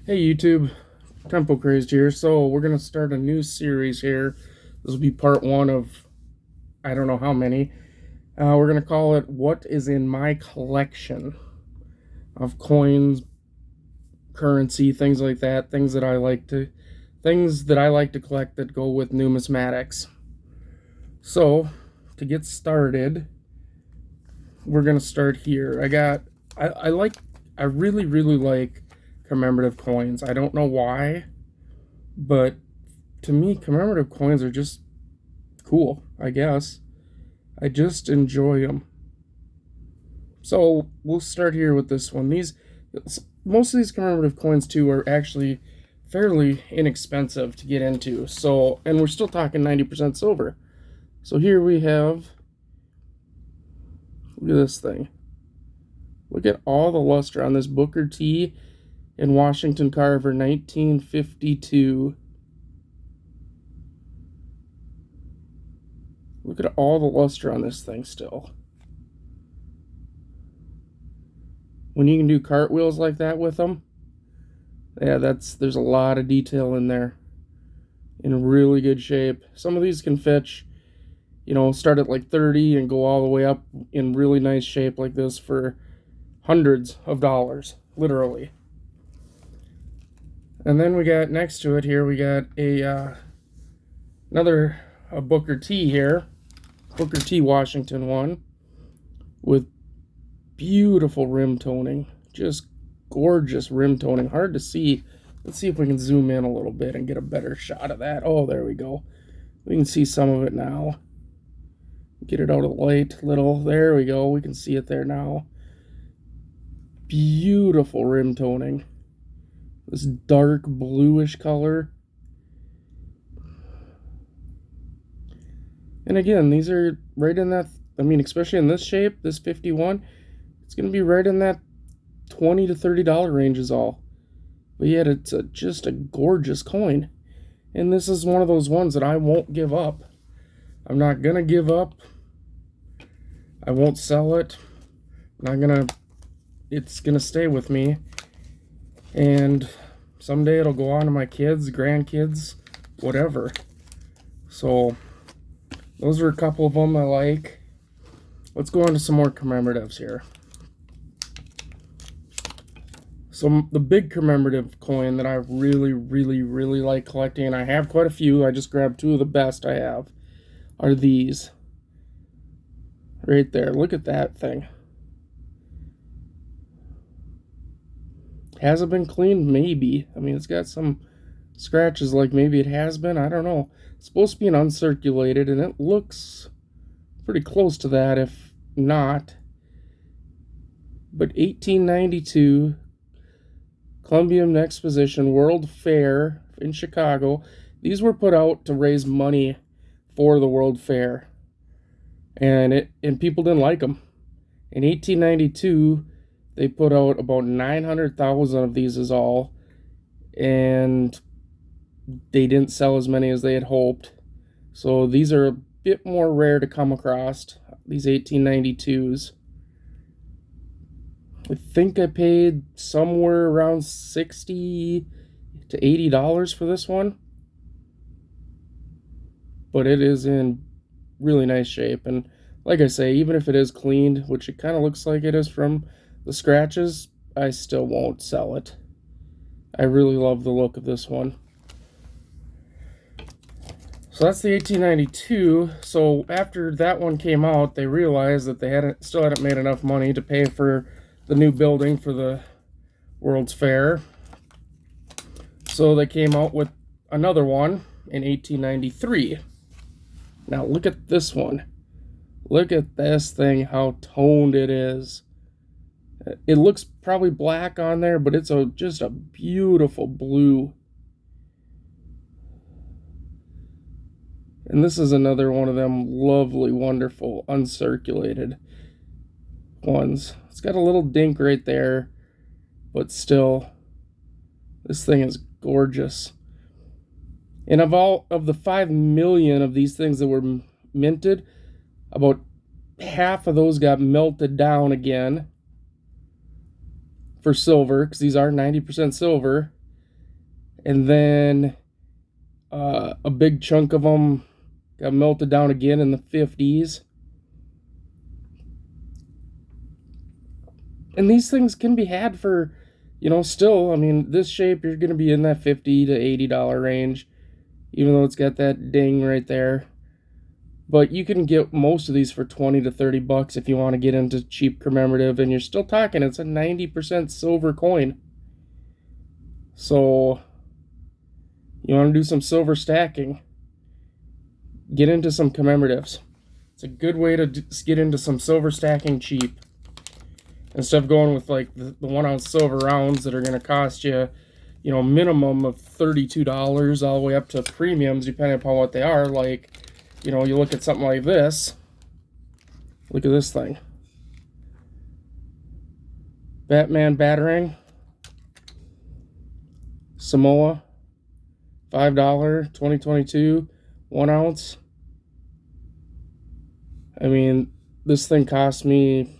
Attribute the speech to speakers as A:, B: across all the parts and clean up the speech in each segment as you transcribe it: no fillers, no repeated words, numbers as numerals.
A: Hey YouTube, Tempo Crazed here. So we're gonna start a new series here. This will be part one of I don't know how many. We're gonna call it "What is in my collection of coins, currency, things like that. Things that I like to collect that go with numismatics." So to get started, we're gonna start here. I really like commemorative coins. I don't know why, but to me, commemorative coins are just cool, I guess. I just enjoy them. So we'll start here with this one. Most of these commemorative coins too are actually fairly inexpensive to get into. So, and we're still talking 90% silver. So here we have, look at this thing. Look at all the luster on this Booker T and Washington Carver 1952. Look at all the luster on this thing still. When you can do cartwheels like that with them, yeah, there's a lot of detail in there. In really good shape. Some of these can fetch, start at like 30 and go all the way up in really nice shape like this for hundreds of dollars, literally. And then we got next to it here, we got another Booker T here, Booker T Washington one with beautiful rim toning, just gorgeous rim toning, hard to see. Let's see if we can zoom in a little bit and get a better shot of that. Oh, there we go. We can see some of it now. Get it out of the light a little. There we go. We can see it there now. Beautiful rim toning. This dark bluish color. And again, these are right in that, especially in this shape, this 51, it's going to be right in that $20 to $30 range is all. But yet it's just a gorgeous coin. And this is one of those ones that I won't give up. I'm not going to give up. I won't sell it. It's going to stay with me. And someday it'll go on to my kids, grandkids, whatever. So those are a couple of them I like. Let's go on to some more commemoratives here. So the big commemorative coin that I really like collecting, and I have quite a few, I just grabbed two of the best I have, are these. Right there, look at that thing. Has it been cleaned? Maybe. It's got some scratches like maybe it has been, I don't know. It's supposed to be an uncirculated, and it looks pretty close to that, if not. But 1892... Columbian Exposition World Fair in Chicago. These were put out to raise money for the World Fair, and people didn't like them. In 1892, they put out about 900,000 of these is all, and they didn't sell as many as they had hoped. So these are a bit more rare to come across, these 1892s. I think I paid somewhere around $60 to $80 for this one. But it is in really nice shape. And like I say, even if it is cleaned, which it kind of looks like it is from the scratches, I still won't sell it. I really love the look of this one. So that's the 1892. So after that one came out, they realized that they still hadn't made enough money to pay for the new building for the World's Fair. So they came out with another one in 1893. Now look at this one. Look at this thing, how toned it is. It looks probably black on there, but it's just a beautiful blue. And this is another one of them lovely, wonderful, uncirculated ones. It's got a little dink right there, but still, this thing is gorgeous. And of the 5 million of these things that were minted, about half of those got melted down again for silver, because these are 90% silver. And then a big chunk of them got melted down again in the 50s. And these things can be had for, still, I mean, this shape, you're going to be in that $50 to $80 range, even though it's got that ding right there. But you can get most of these for 20 to 30 bucks if you want to get into cheap commemorative, and you're still talking, it's a 90% silver coin. So, you want to do some silver stacking, get into some commemoratives. It's a good way to get into some silver stacking cheap. Instead of going with like the 1 ounce silver rounds that are going to cost you, minimum of $32 all the way up to premiums, depending upon what they are. Like, you look at something like this. Look at this thing. Batman Batarang. Samoa. $5, 2022, 1 ounce. I mean, this thing cost me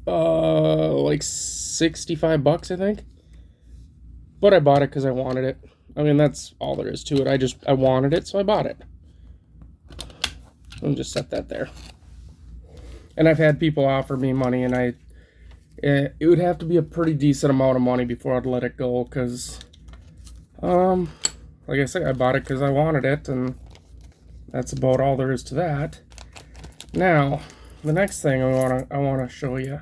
A: like 65 bucks, I think. But I bought it because I wanted it. I mean, that's all there is to it. I wanted it, so I bought it. Let me just set that there. And I've had people offer me money, and it would have to be a pretty decent amount of money before I'd let it go, because, like I say, I bought it because I wanted it, and that's about all there is to that. Now, the next thing I want to show you.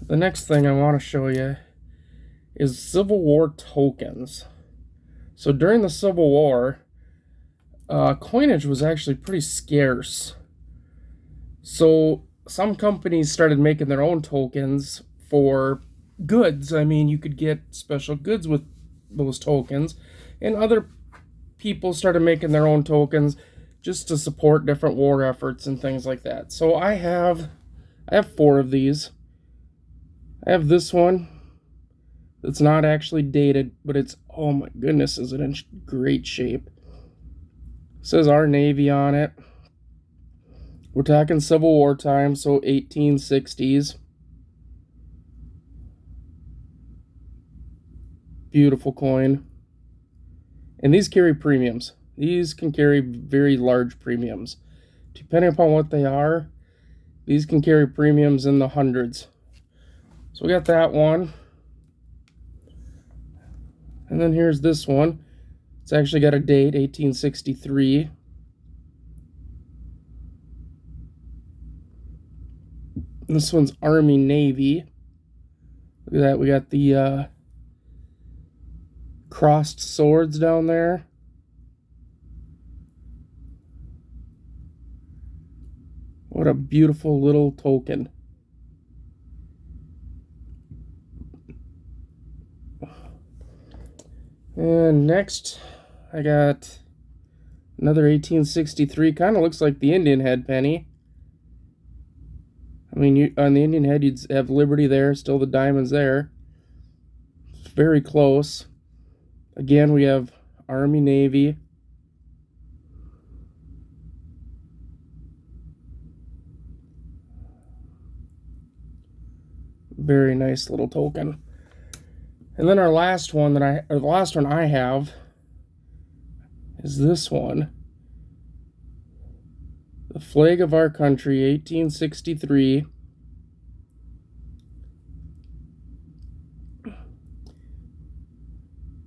A: The next thing I want to show you is Civil War tokens. So during the Civil War, coinage was actually pretty scarce. So some companies started making their own tokens for goods. I mean, you could get special goods with those tokens, and other people started making their own tokens just to support different war efforts and things like that. So I have 4 of these. I have this one. It's not actually dated, but it's, oh my goodness, is it in great shape. It says Our Navy on it. We're talking Civil War time, so 1860s. Beautiful coin. And these carry premiums. These can carry very large premiums. Depending upon what they are, these can carry premiums in the hundreds. So we got that one. And then here's this one. It's actually got a date, 1863. This one's Army Navy. Look at that. We got the crossed swords down there. What a beautiful little token. And next, I got another 1863. Kind of looks like the Indian head penny. I mean, on the Indian head, you'd have Liberty there, still the diamonds there. Very close. Again, we have Army, Navy. Very nice little token. And then the last one I have is this one. The flag of our country, 1863.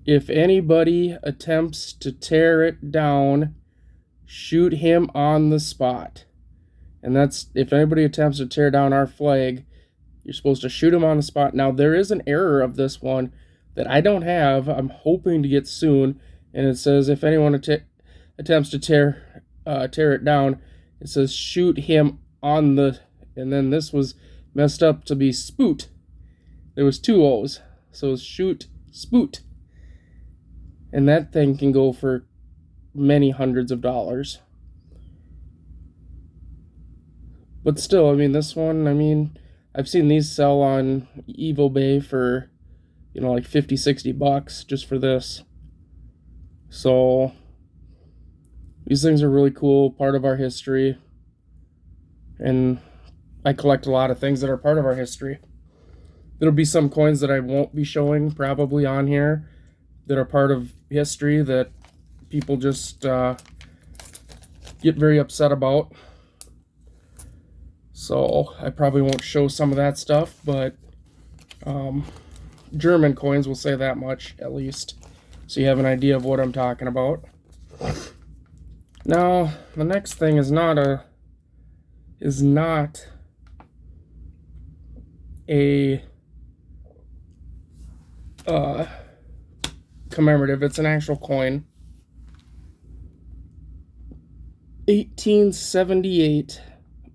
A: If anybody attempts to tear it down, shoot him on the spot. And that's, if anybody attempts to tear down our flag, you're supposed to shoot him on the spot. Now, there is an error of this one that I don't have. I'm hoping to get soon. And it says, if anyone attempts to tear it down, it says shoot him on the, and then this was messed up to be spoot. There was 2 O's. So shoot, spoot. And that thing can go for many hundreds of dollars. But still, I mean, this one, I've seen these sell on EvoBay for, like 50, 60 bucks just for this. So these things are really cool, part of our history. And I collect a lot of things that are part of our history. there'll be some coins that I won't be showing probably on here that are part of history that people just get very upset about. So I probably won't show some of that stuff, but German coins will say that much at least, so you have an idea of what I'm talking about. Now the next thing is not a commemorative. It's an actual coin. 1878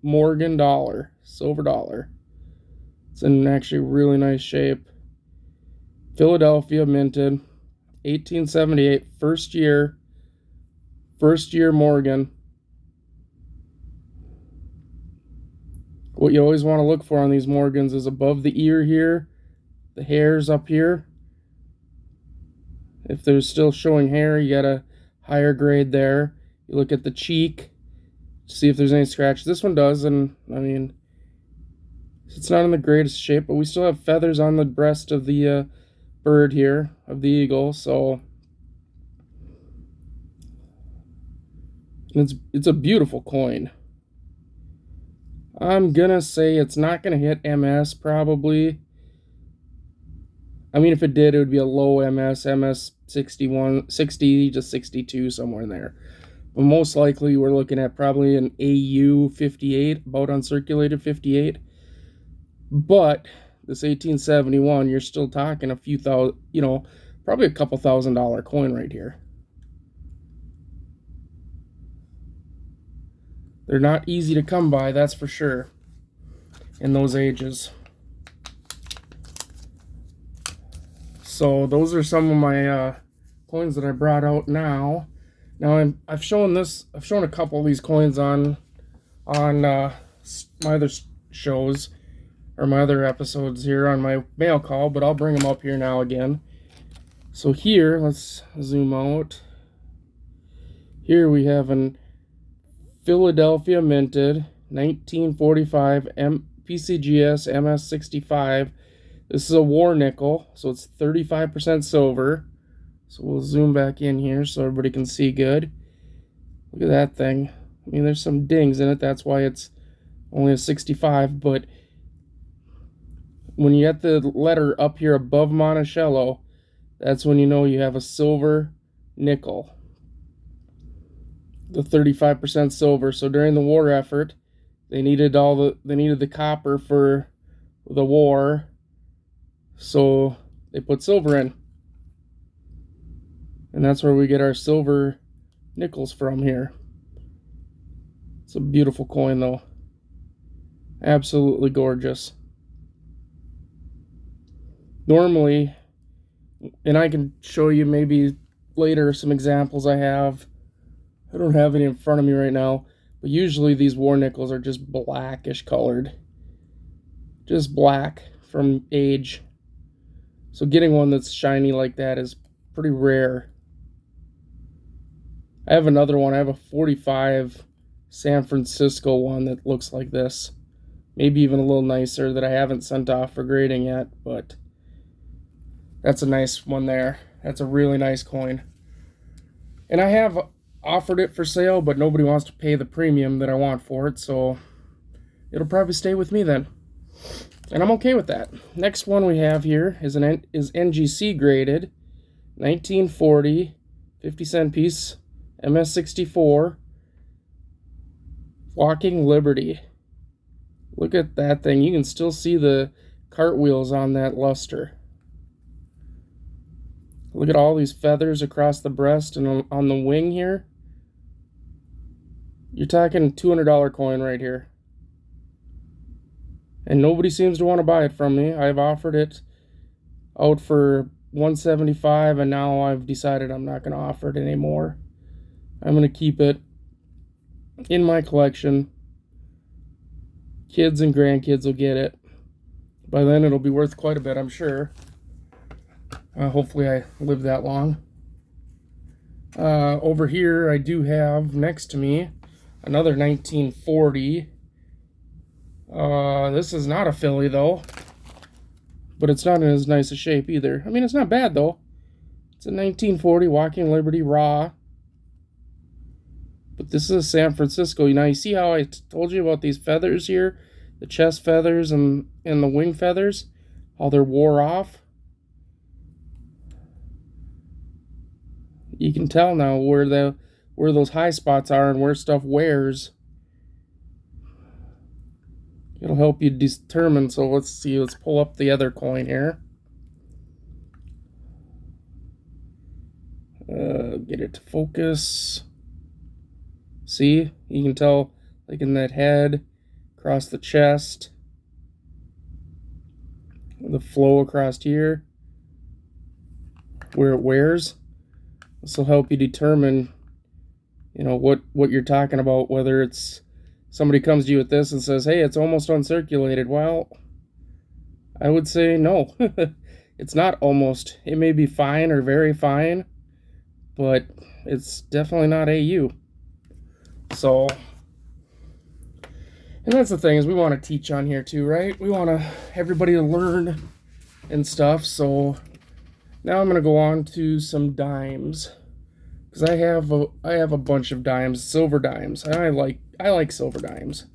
A: Morgan dollar, silver dollar. It's in actually really nice shape. Philadelphia, minted 1878, first year Morgan. What you always want to look for on these Morgans is above the ear here, the hairs up here. If they're still showing hair, you got a higher grade there. You look at the cheek, see if there's any scratch. This one does, and I mean, it's not in the greatest shape, but we still have feathers on the breast of the bird here, of the eagle, so it's a beautiful coin. I'm gonna say it's not gonna hit MS probably. I mean, if it did, it would be a low MS 61, 60 to 62, somewhere in there. But most likely we're looking at probably an AU 58, about uncirculated 58. But this 1871, you're still talking a few thousand, probably a couple $1,000 coin right here. They're not easy to come by, that's for sure, in those ages. So those are some of my coins that I brought out now. Now I've shown a couple of these coins on my other shows, or my other episodes here on my mail call, but I'll bring them up here now again. So here, let's zoom out. Here we have an Philadelphia minted 1945 PCGS MS65. This is a war nickel, so it's 35% silver. So we'll zoom back in here so everybody can see good. Look at that thing. I mean, there's some dings in it. That's why it's only a 65. But when you get the letter up here above Monticello, that's when you know you have a silver nickel. The 35% silver. So during the war effort, they needed the copper for the war. So they put silver in. And that's where we get our silver nickels from here. It's a beautiful coin though. Absolutely gorgeous. Normally, and I can show you maybe later some examples I have. I don't have any in front of me right now, but usually these war nickels are just blackish colored. Just black from age. So getting one that's shiny like that is pretty rare. I have another one. I have a 45 San Francisco one that looks like this. Maybe even a little nicer that I haven't sent off for grading yet, but that's a nice one there. That's a really nice coin. And I have offered it for sale, but nobody wants to pay the premium that I want for it, so it'll probably stay with me then. And I'm okay with that. Next one we have here is NGC graded, 1940, 50-cent piece, MS64, Walking Liberty. Look at that thing. You can still see the cartwheels on that luster. Look at all these feathers across the breast and on the wing here. You're talking $200 coin right here. And nobody seems to want to buy it from me. I've offered it out for $175, and now I've decided I'm not going to offer it anymore. I'm going to keep it in my collection. Kids and grandkids will get it. By then it'll be worth quite a bit, I'm sure. Hopefully I live that long. Over here I do have next to me another 1940. This is not a Philly though. but it's not in as nice a shape either. I mean, it's not bad though. It's a 1940 Walking Liberty Raw. But this is San Francisco. Now you see how I told you about these feathers here? The chest feathers and the wing feathers? How they're wore off? You can tell now where those high spots are and where stuff wears. It'll help you determine. So let's see. Let's pull up the other coin here. Get it to focus. See? You can tell, like in that head, across the chest, the flow across here, where it wears. This will help you determine, what you're talking about, whether it's somebody comes to you with this and says, hey, it's almost uncirculated. Well, I would say no. It's not almost. It may be fine or very fine, but it's definitely not AU. So, and that's the thing, is we want to teach on here too, right? We want everybody to learn and stuff. So now I'm going to go on to some dimes, because I have a bunch of dimes, silver dimes. I like silver dimes,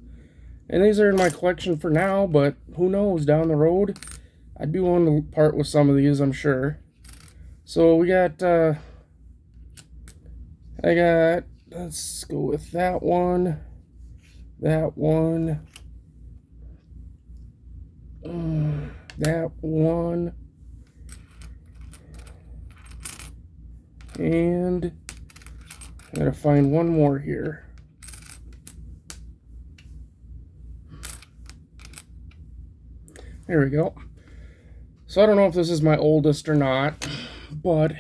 A: and these are in my collection for now. But who knows, down the road, I'd be willing to part with some of these, I'm sure. So we got, let's go with that one, that one, that one, and I gotta find one more here. There we go. So I don't know if this is my oldest or not, but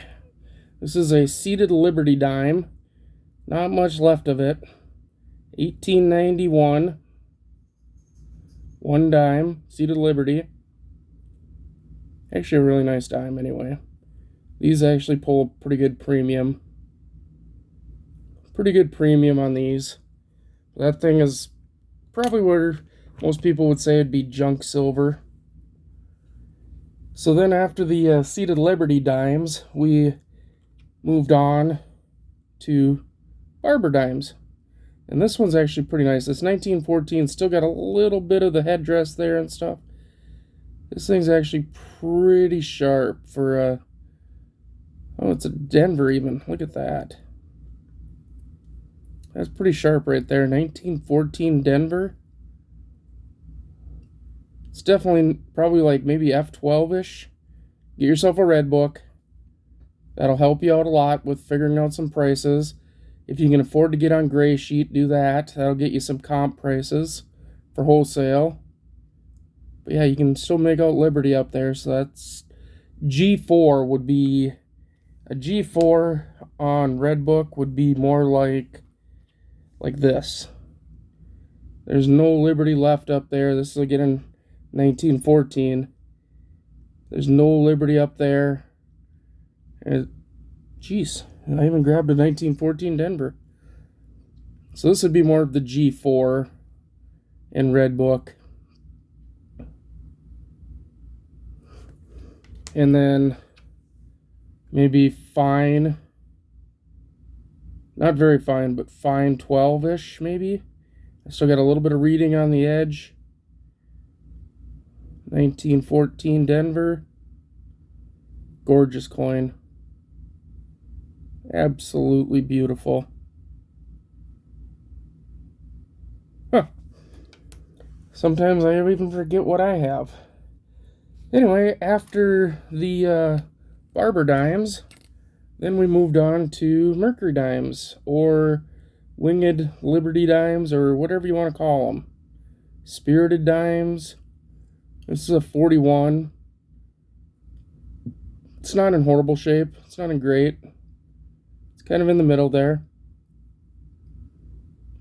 A: this is a Seated Liberty dime. Not much left of it. 1891. One dime. Seated Liberty. Actually a really nice dime anyway. These actually pull a pretty good premium. Pretty good premium on these. That thing is probably where most people would say it'd be junk silver. So then after the Seated Liberty dimes, we moved on to barber dimes. And this one's actually pretty nice. It's 1914, still got a little bit of the headdress there and stuff. This thing's actually pretty sharp for oh, it's a Denver even. Look at that. That's pretty sharp right there. 1914 Denver. It's definitely probably like maybe F12-ish. Get yourself a red book. That'll help you out a lot with figuring out some prices. If you can afford to get on Gray Sheet, do that. That'll get you some comp prices for wholesale. But yeah, you can still make out Liberty up there. So that's G4 would be... A G4 on red book would be more like this. There's no Liberty left up there. This is again in 1914. There's no Liberty up there. Jeez, I even grabbed a 1914 Denver. So this would be more of the G4 in red book. And then maybe fine. Not very fine, but fine 12-ish maybe. I still got a little bit of reading on the edge. 1914 Denver. Gorgeous coin. Absolutely beautiful. Huh. Sometimes I even forget what I have. Anyway, after the barber dimes, then we moved on to Mercury dimes, or Winged Liberty dimes, or whatever you want to call them. Spirited dimes. This is a 41. It's not in horrible shape. It's not in great. It's kind of in the middle there.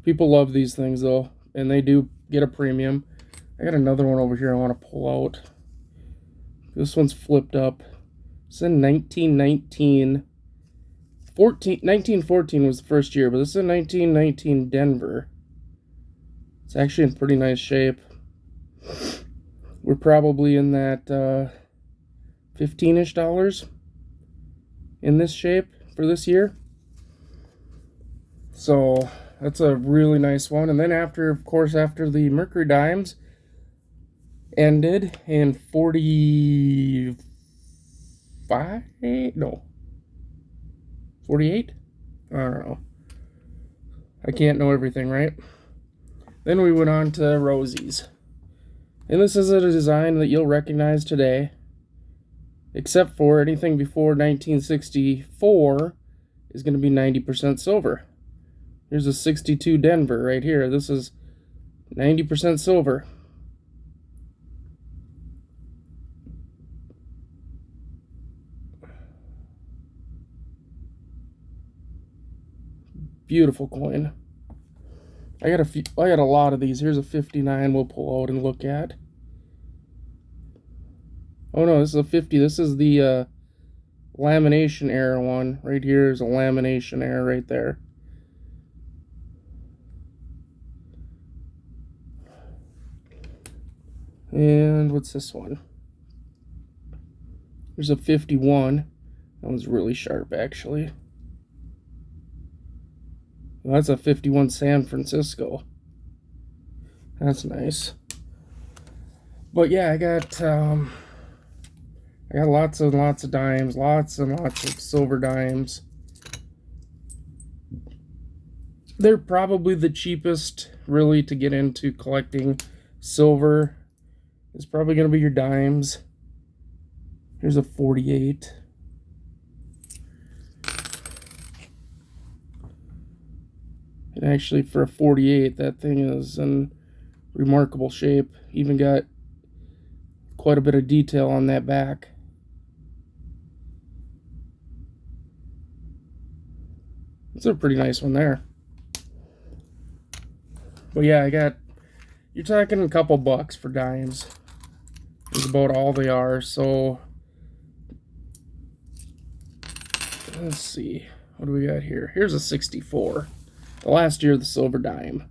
A: People love these things though, and they do get a premium. I got another one over here I want to pull out. This one's flipped up. It's in 1919. 1914 was the first year, but this is a 1919 Denver. It's actually in pretty nice shape. We're probably in that $15-ish in this shape for this year. So that's a really nice one. And then after, of course, after the Mercury dimes ended in 48? I don't know. I can't know everything, right? Then we went on to Rosies. And this is a design that you'll recognize today, except for anything before 1964 is going to be 90% silver. Here's a 62 Denver right here. This is 90% silver. Beautiful coin. I got a lot of these. Here's a 59 we'll pull out and look at. Oh no, this is a 50. This is the lamination error one. Right here is a lamination error right there. And what's this one? There's a 51. That one's really sharp, actually. Well, that's a 51 San Francisco. That's nice. But yeah, I got lots and lots of dimes, lots and lots of silver dimes. They're probably the cheapest, really, to get into collecting silver. It's probably going to be your dimes. Here's a 48. And actually, for a 48, that thing is in remarkable shape. Even got quite a bit of detail on that back. It's a pretty nice one there. But yeah, you're talking a couple bucks for dimes. Is about all they are. So let's see, what do we got here? Here's a 64. The last year of the silver dime,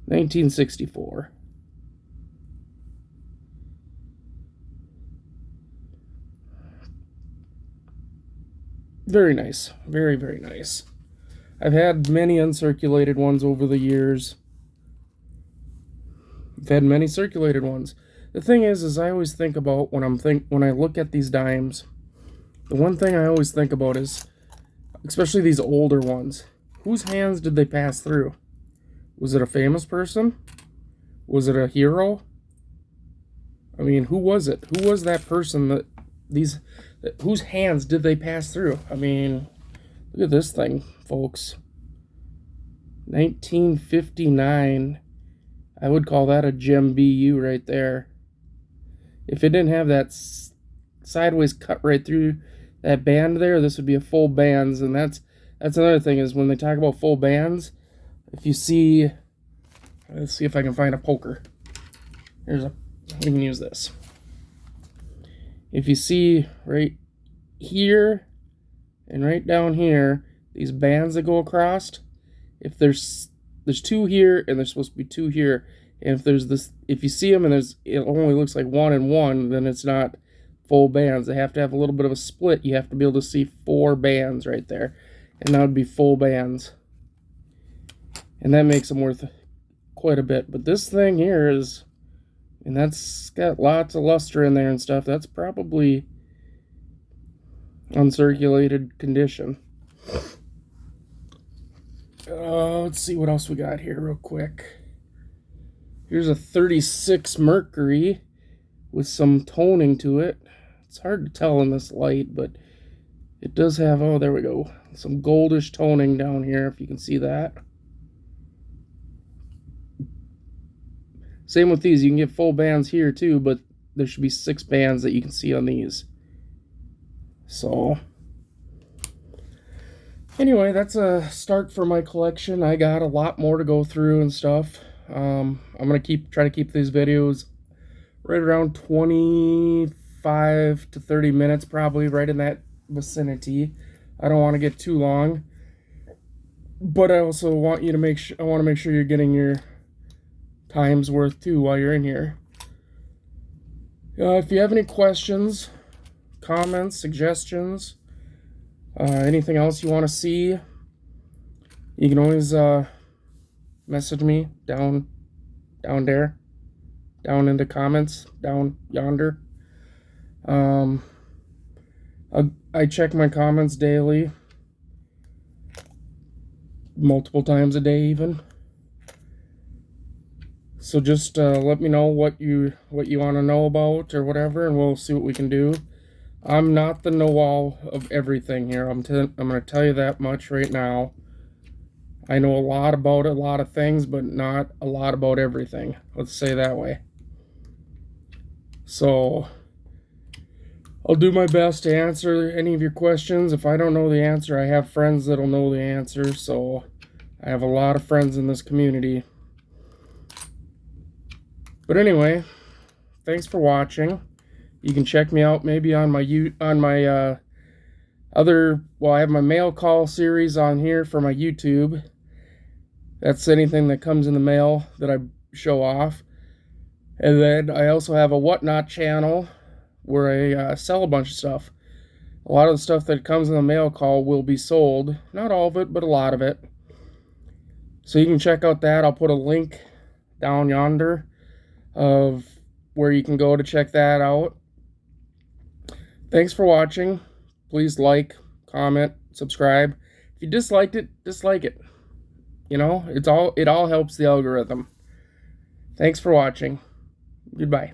A: 1964. Very nice. Very, very nice. I've had many uncirculated ones over the years. I've had many circulated ones. The thing is I always think about when I look at these dimes, the one thing I always think about is, especially these older ones, whose hands did they pass through? Was it a famous person? Was it a hero? I mean, who was it? Who was that person whose hands did they pass through? I mean, look at this thing, folks. 1959. I would call that a gem BU right there. If it didn't have that sideways cut right through that band there, this would be a full bands. And that's another thing, is when they talk about full bands, if you see, let's see if I can find a poker. We can use this. If you see right here and right down here, these bands that go across, if there's two here and there's supposed to be two here, and if you see them and it only looks like 1 and 1, then it's not full bands. They have to have a little bit of a split. You have to be able to see 4 bands right there, and that would be full bands, and that makes them worth quite a bit. But this thing here and that's got lots of luster in there and stuff. That's probably uncirculated condition. Let's see what else we got here real quick. Here's a 36 Mercury with some toning to it. It's hard to tell in this light, but it does have, oh, there we go, some goldish toning down here, if you can see that. Same with these. You can get full bands here too, but there should be 6 bands that you can see on these. So anyway, that's a start for my collection. I got a lot more to go through and stuff. I'm gonna try to keep these videos right around 25 to 30 minutes, probably right in that vicinity. I don't want to get too long, but I also want you to make sure you're getting your time's worth too while you're in here. If you have any questions, comments, suggestions, anything else you want to see, you can always message me down there, down in the comments, down yonder. I check my comments daily, multiple times a day even. So just let me know what you want to know about or whatever, and we'll see what we can do. I'm not the know-all of everything here. I'm going to tell you that much right now. I know a lot about a lot of things, but not a lot about everything. Let's say that way. So I'll do my best to answer any of your questions. If I don't know the answer, I have friends that'll know the answer. So I have a lot of friends in this community. But anyway, thanks for watching. You can check me out maybe on my other, well, I have my mail call series on here for my YouTube. That's anything that comes in the mail that I show off. And then I also have a whatnot channel where I sell a bunch of stuff. A lot of the stuff that comes in the mail call will be sold. Not all of it, but a lot of it. So you can check out that. I'll put a link down yonder of where you can go to check that out. Thanks for watching. Please like, comment, subscribe. If you disliked it, dislike it. You know, it all helps the algorithm. Thanks for watching. Goodbye.